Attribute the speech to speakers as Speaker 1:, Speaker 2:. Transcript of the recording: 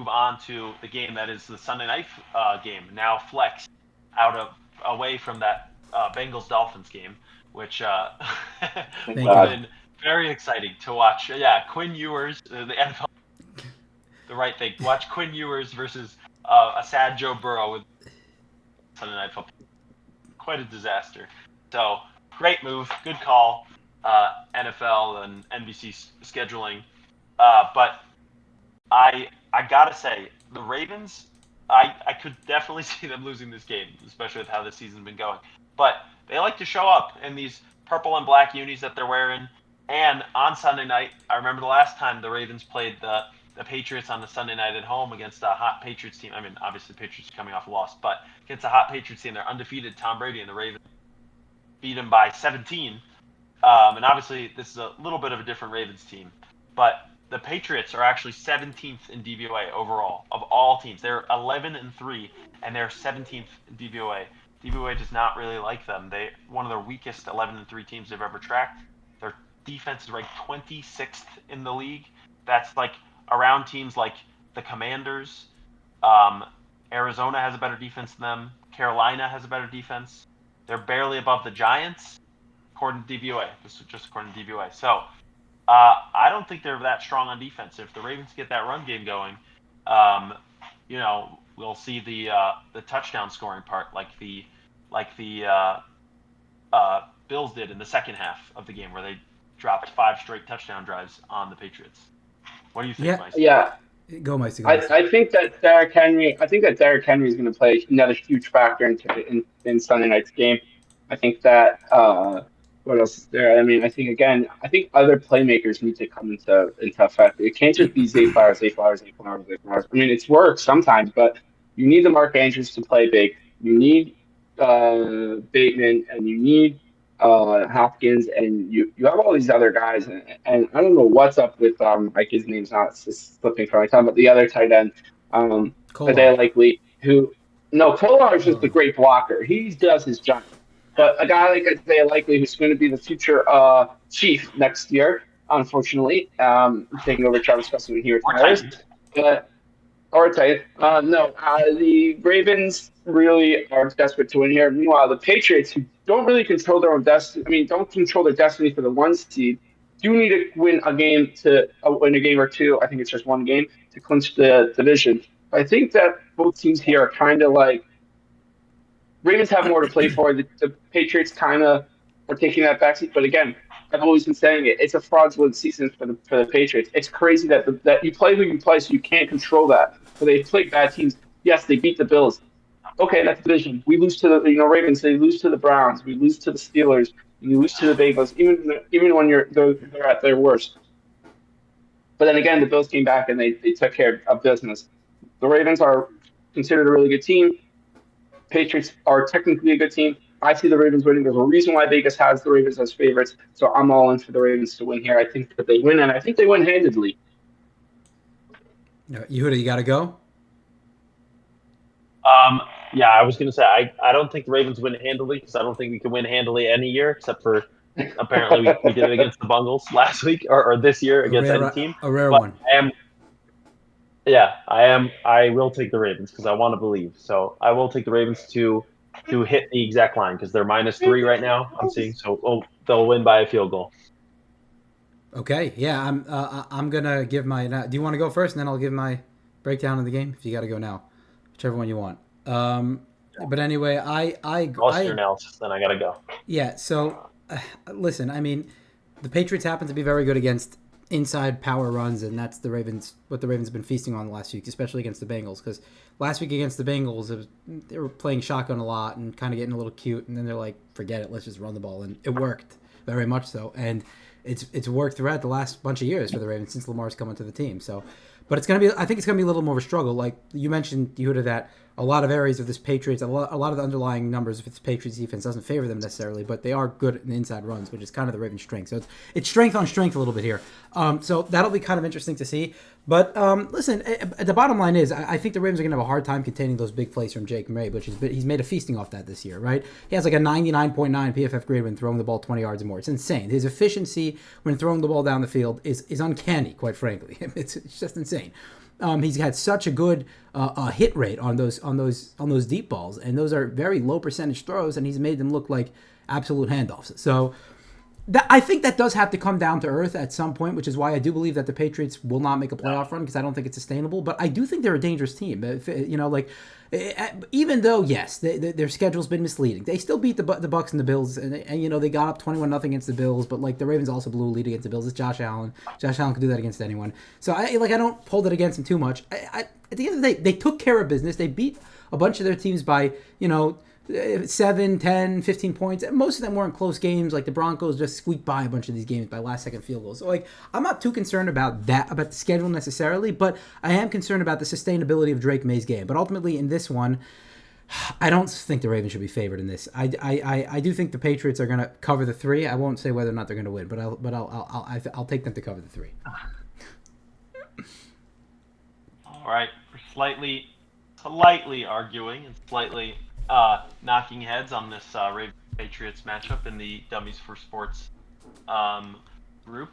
Speaker 1: move on to the game that is the Sunday night game. Now flexed away from that Bengals-Dolphins game, which
Speaker 2: Thank
Speaker 1: would have
Speaker 2: God.
Speaker 1: been very exciting to watch. Yeah, Quinn Ewers, the NFL, the right thing. Watch Quinn Ewers versus a sad Joe Burrow with Sunday Night Football. Quite a disaster. So great move, good call, NFL and NBC scheduling. But I gotta say, the Ravens, I could definitely see them losing this game, especially with how this season's been going. But they like to show up in these purple and black unis that they're wearing. And on Sunday night, I remember the last time the Ravens played the Patriots on the Sunday night at home against a hot Patriots team. I mean, obviously, the Patriots are coming off a loss, but against a hot Patriots team, they're undefeated. Tom Brady and the Ravens beat them by 17. And obviously, this is a little bit of a different Ravens team. But the Patriots are actually 17th in DVOA overall of all teams. They're 11-3, and they're 17th in DVOA. DVOA does not really like them. They one of their weakest 11-3 teams they've ever tracked. Their defense is ranked 26th in the league. That's like around teams like the Commanders. Arizona has a better defense than them. Carolina has a better defense. They're barely above the Giants, according to DVOA. This is just according to DVOA. So I don't think they're that strong on defense. If the Ravens get that run game going, we'll see the touchdown scoring part like the Bills did in the second half of the game, where they dropped 5 straight touchdown drives on the Patriots. What do you think, Mike?
Speaker 2: Yeah.
Speaker 3: Go, Mike.
Speaker 2: I think that Derrick Henry. I think that Derrick Henry is going to play another huge factor in Sunday night's game. I think that what else is there? I mean, I think other playmakers need to come into effect. It can't just be Zay Flowers. I mean, it's worked sometimes, but you need the Mark Andrews to play big. You need Bateman, and you need Hopkins, and you have all these other guys, and I don't know what's up with like his name's not slipping from my tongue, but the other tight end, Isaiah Likely, who no, Kolar is just a great blocker. He does his job. But a guy like Isaiah Likely, who's going to be the future chief next year, unfortunately, taking over Travis Kelce when he retires. Or tight. The Ravens really are desperate to win here. Meanwhile, the Patriots, who don't really control their own destiny, don't control their destiny for the 1 seed, do need to win a game or two. I think it's just one game to clinch the division. I think that both teams here are kind of like Ravens have more to play for. The Patriots kind of are taking that backseat. But again, I've always been saying it. It's a fraudulent season for the Patriots. It's crazy that you play who you play, so you can't control that. So they play bad teams. Yes, they beat the Bills. Okay, that's division. We lose to the Ravens. They lose to the Browns. We lose to the Steelers. We lose to the Bengals. Even when they're at their worst. But then again, the Bills came back and they took care of business. The Ravens are considered a really good team. Patriots are technically a good team. I see the Ravens winning. There's a reason why Vegas has the Ravens as favorites. So I'm all in for the Ravens to win here. I think that they win, and I think they win handedly.
Speaker 3: Yehuda, you got to go?
Speaker 1: Yeah, I was going to say, I don't think the Ravens win handily, because I don't think we can win handily any year, except for apparently we did it against the Bengals last week, or this year against any team.
Speaker 3: A rare one.
Speaker 1: I will take the Ravens because I want to believe. So I will take the Ravens to hit the exact line, because they're -3 right now, I'm seeing. So they'll win by a field goal.
Speaker 3: Okay, yeah, I'm gonna give my. Do you want to go first, and then I'll give my breakdown of the game? If you got to go now, whichever one you want. But anyway,
Speaker 1: your analysis, then I gotta go.
Speaker 3: Yeah. So, listen, I mean, the Patriots happen to be very good against inside power runs, and that's what the Ravens have been feasting on the last week, especially against the Bengals. Because last week against the Bengals, they were playing shotgun a lot and kind of getting a little cute, and then they're like, "Forget it, let's just run the ball," and it worked very much so. And it's worked throughout the last bunch of years for the Ravens since Lamar's come into the team. So, but I think it's gonna be a little more of a struggle. Like you mentioned, Yehuda, that a lot of areas of this Patriots, a lot of the underlying numbers of this Patriots defense doesn't favor them necessarily, but they are good in inside runs, which is kind of the Ravens' strength. So it's strength on strength a little bit here. So that'll be kind of interesting to see. But listen, the bottom line is I think the Ravens are going to have a hard time containing those big plays from Jake May, which he's made a feasting off that this year, right? He has like a 99.9 PFF grade when throwing the ball 20 yards or more. It's insane. His efficiency when throwing the ball down the field is uncanny, quite frankly. It's just insane. He's had such a good hit rate on those deep balls, and those are very low percentage throws, and he's made them look like absolute handoffs. So I think that does have to come down to earth at some point, which is why I do believe that the Patriots will not make a playoff run, because I don't think it's sustainable. But I do think they're a dangerous team. Even though, yes, their schedule's been misleading, they still beat the Bucs and the Bills, and they got up 21-0 against the Bills. But like the Ravens also blew a lead against the Bills. It's Josh Allen. Josh Allen can do that against anyone. So I don't hold it against him too much. At the end of the day, they took care of business. They beat a bunch of their teams by 7, 10, 15 points. Most of them weren't close games. Like the Broncos just squeaked by a bunch of these games by last-second field goals. So like I'm not too concerned about the schedule necessarily, but I am concerned about the sustainability of Drake May's game. But ultimately in this one, I don't think the Ravens should be favored in this. I do think the Patriots are going to cover the 3. I won't say whether or not they're going to win, but I'll take them to cover the 3.
Speaker 1: All right, we're slightly arguing and slightly knocking heads on this Ravens Patriots matchup in the Dummies for Sports room.